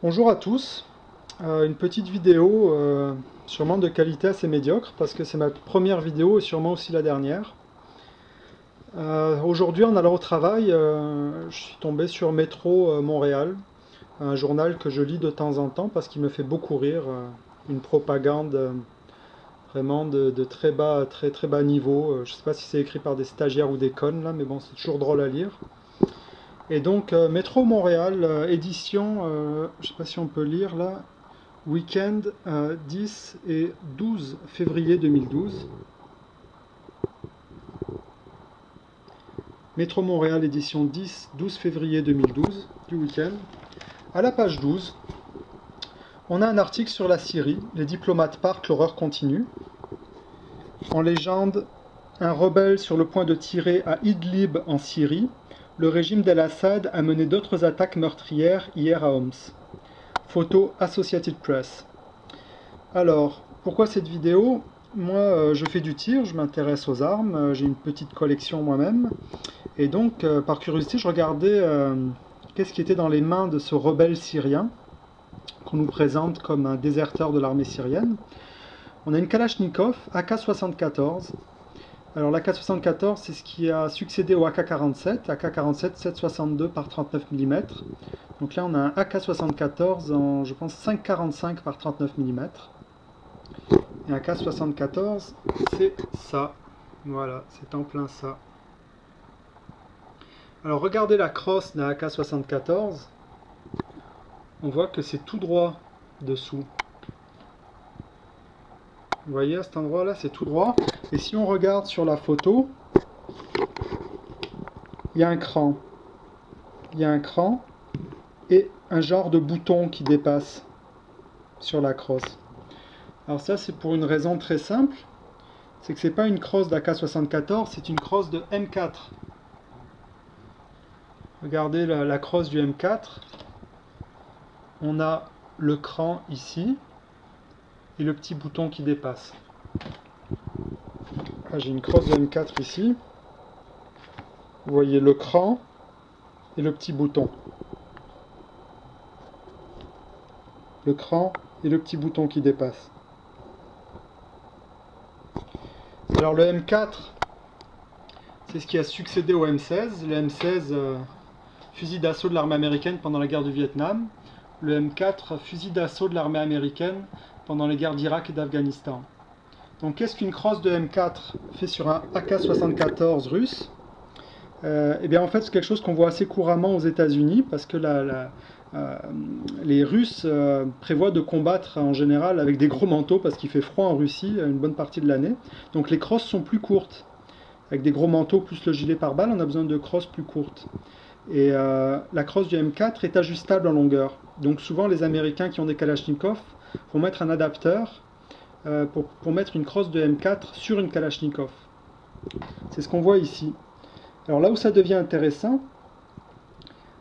Bonjour à tous. Une petite vidéo sûrement de qualité assez médiocre parce que c'est ma première vidéo et sûrement aussi la dernière. Aujourd'hui en allant au travail, je suis tombé sur Métro Montréal, un journal que je lis de temps en temps parce qu'il me fait beaucoup rire, une propagande vraiment de très bas, très bas niveau. Je ne sais pas si c'est écrit par des stagiaires ou des connes là, mais bon, c'est toujours drôle à lire. Et donc Métro Montréal, édition, je ne sais pas si on peut lire là, week-end 10 et 12 février 2012. Métro Montréal, édition 10-12 février 2012, du week-end. À la page 12, on a un article sur la Syrie. Les diplomates partent, l'horreur continue. En légende, un rebelle sur le point de tirer à Idlib en Syrie. Le régime d'Al-Assad a mené d'autres attaques meurtrières hier à Homs. Photo Associated Press. Alors, pourquoi cette vidéo? Moi, je fais du tir, je m'intéresse aux armes, j'ai une petite collection moi-même. Et donc, par curiosité, je regardais qu'est-ce qui était dans les mains de ce rebelle syrien, qu'on nous présente comme un déserteur de l'armée syrienne. On a une Kalachnikov AK-74. Alors l'AK-74, c'est ce qui a succédé au AK-47, AK-47 7,62 par 39 mm. Donc là, on a un AK-74 en, je pense, 5,45 par 39 mm. Et un K74, c'est ça. Voilà, c'est en plein ça. Alors regardez la crosse d'un AK74. On voit que c'est tout droit dessous. Vous voyez à cet endroit-là, c'est tout droit. Et si on regarde sur la photo, il y a un cran. Il y a un cran et un genre de bouton qui dépasse sur la crosse. Alors ça, c'est pour une raison très simple. C'est que c'est pas une crosse d'AK74, c'est une crosse de M4. Regardez la crosse du M4. On a le cran ici et le petit bouton qui dépasse. Ah, j'ai une crosse de M4 ici. Vous voyez le cran et le petit bouton. Le cran et le petit bouton qui dépasse. Alors le M4, c'est ce qui a succédé au M16. Le M16, fusil d'assaut de l'armée américaine pendant la guerre du Vietnam. Le M4, fusil d'assaut de l'armée américaine pendant les guerres d'Irak et d'Afghanistan. Donc qu'est-ce qu'une crosse de M4 fait sur un AK-74 russe? Eh bien en fait c'est quelque chose qu'on voit assez couramment aux États-Unis parce que les Russes prévoient de combattre en général avec des gros manteaux parce qu'il fait froid en Russie une bonne partie de l'année. Donc les crosses sont plus courtes. Avec des gros manteaux plus le gilet pare-balles, on a besoin de crosses plus courtes. Et la crosse du M4 est ajustable en longueur. Donc souvent les Américains qui ont des Kalachnikov vont mettre un adapteur pour mettre une crosse de M4 sur une Kalachnikov. C'est ce qu'on voit ici. Alors là où ça devient intéressant,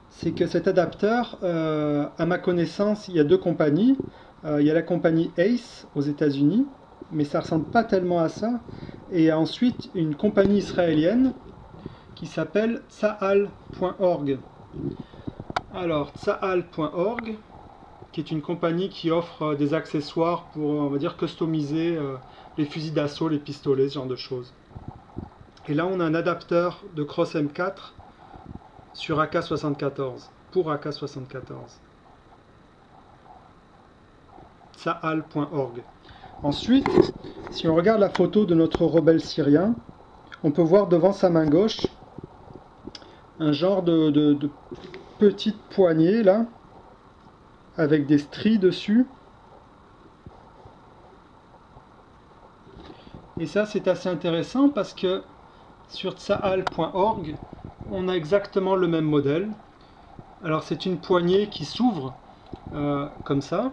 c'est que cet adapteur, à ma connaissance, il y a deux compagnies. Il y a la compagnie Ace aux États-Unis, mais ça ne ressemble pas tellement à ça. Et ensuite, une compagnie israélienne qui s'appelle Tsahal.org. Alors, Tsahal.org, qui est une compagnie qui offre des accessoires pour, on va dire, customiser les fusils d'assaut, les pistolets, ce genre de choses. Et là, on a un adapteur de cross M4 sur AK-74, pour AK-74. Tsahal.org. Ensuite, si on regarde la photo de notre rebelle syrien, on peut voir devant sa main gauche un genre de petite poignée là, avec des stries dessus. Et ça, c'est assez intéressant parce que sur tsahal.org, on a exactement le même modèle. Alors c'est une poignée qui s'ouvre comme ça.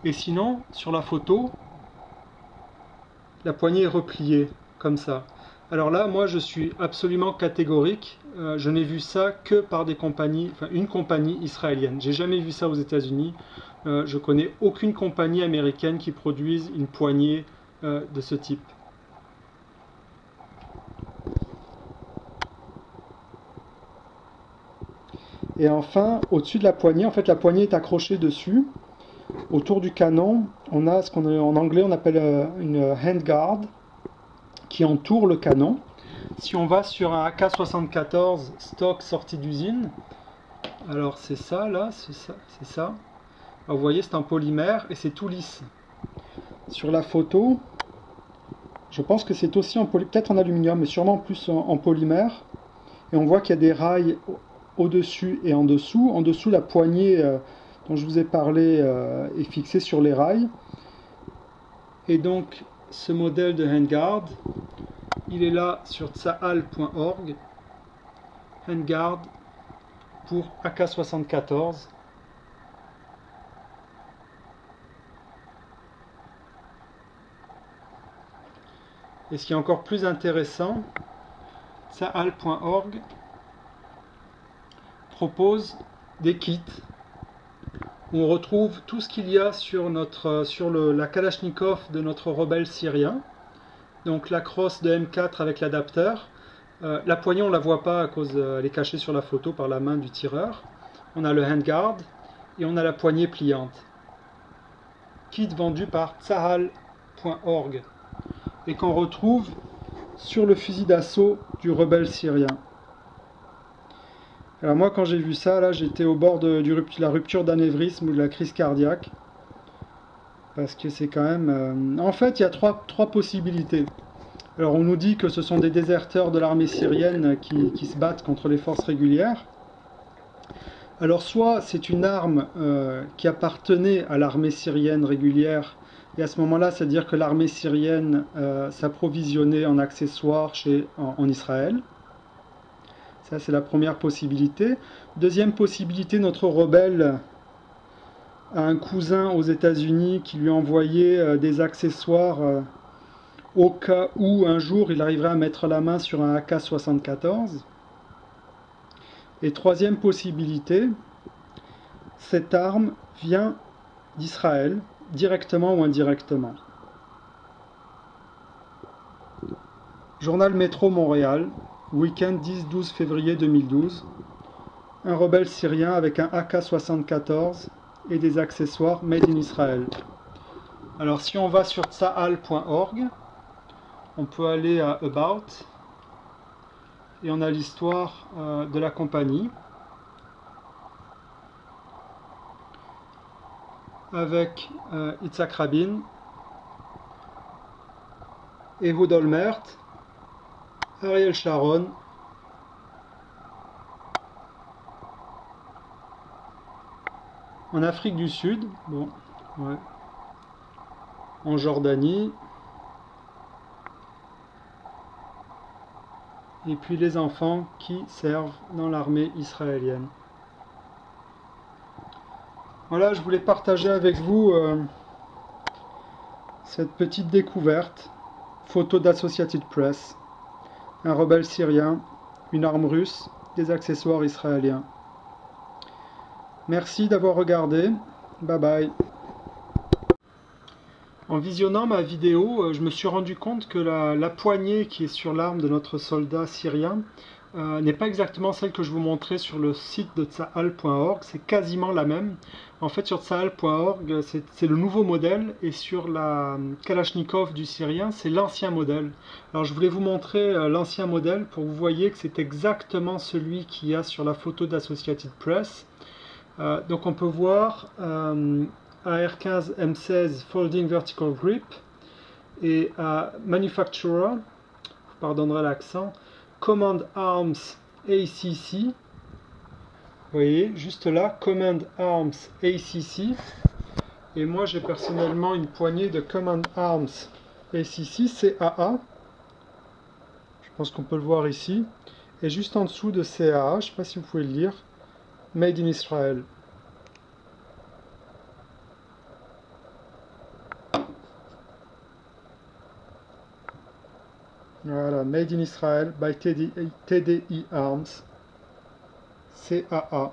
Et sinon, sur la photo, la poignée est repliée comme ça. Alors là, moi, je suis absolument catégorique. Je n'ai vu ça que par des compagnies, enfin une compagnie israélienne. J'ai jamais vu ça aux États-Unis. Je connais aucune compagnie américaine qui produise une poignée de ce type. Et enfin, au-dessus de la poignée, en fait la poignée est accrochée dessus. Autour du canon, on a ce qu'on en anglais on appelle une handguard qui entoure le canon. Si on va sur un AK-74 stock sorti d'usine, alors c'est ça là, c'est ça, c'est ça. Alors, vous voyez, c'est en polymère et c'est tout lisse. Sur la photo, je pense que c'est aussi en peut-être en aluminium, mais sûrement plus en polymère. Et on voit qu'il y a des rails au-dessus et en dessous. En dessous, la poignée dont je vous ai parlé est fixée sur les rails. Et donc, ce modèle de handguard, il est là sur tsahal.org. Handguard pour AK-74. Et ce qui est encore plus intéressant, tsahal.org propose des kits où on retrouve tout ce qu'il y a sur la Kalachnikov de notre rebelle syrien. Donc la crosse de M4 avec l'adapteur. La poignée on ne la voit pas à cause elle est cachée sur la photo par la main du tireur. On a le handguard et on a la poignée pliante. Kit vendu par tsahal.org et qu'on retrouve sur le fusil d'assaut du rebelle syrien. Alors moi quand j'ai vu ça, là j'étais au bord de la rupture d'anévrisme ou de la crise cardiaque. Parce que c'est quand même... En fait il y a trois possibilités. Alors on nous dit que ce sont des déserteurs de l'armée syrienne qui se battent contre les forces régulières. Alors soit c'est une arme qui appartenait à l'armée syrienne régulière, et à ce moment-là, c'est-à-dire que l'armée syrienne s'approvisionnait en accessoires en Israël. Ça, c'est la première possibilité. Deuxième possibilité, notre rebelle a un cousin aux États-Unis qui lui envoyait des accessoires au cas où un jour il arriverait à mettre la main sur un AK-74. Et troisième possibilité, cette arme vient d'Israël, directement ou indirectement. Journal Métro Montréal, week-end 10-12 février 2012. Un rebelle syrien avec un AK-74 et des accessoires made in Israël. Alors si on va sur tsahal.org, on peut aller à About et on a l'histoire de la compagnie avec Yitzhak Rabin, Ehud Olmert, Ariel Sharon, en Afrique du Sud, bon, ouais, en Jordanie, et puis les enfants qui servent dans l'armée israélienne. Voilà, je voulais partager avec vous cette petite découverte. Photo d'Associated Press, un rebelle syrien, une arme russe, des accessoires israéliens. Merci d'avoir regardé. Bye bye. En visionnant ma vidéo, je me suis rendu compte que la poignée qui est sur l'arme de notre soldat syrien n'est pas exactement celle que je vous montrais sur le site de tsahal.org, c'est quasiment la même. En fait sur tsahal.org c'est le nouveau modèle et sur la Kalachnikov du syrien c'est l'ancien modèle. Alors je voulais vous montrer l'ancien modèle pour que vous voyez que c'est exactement celui qu'il y a sur la photo d'Associated Press. Donc on peut voir AR-15 M16 Folding Vertical Grip et Manufacturer, vous pardonnerez l'accent, Command Arms ACC, vous voyez, juste là, Command Arms ACC, et moi j'ai personnellement une poignée de Command Arms ACC, CAA, je pense qu'on peut le voir ici, et juste en dessous de CAA, je ne sais pas si vous pouvez le lire, Made in Israel. Voilà, Made in Israel by TDI Arms, CAA.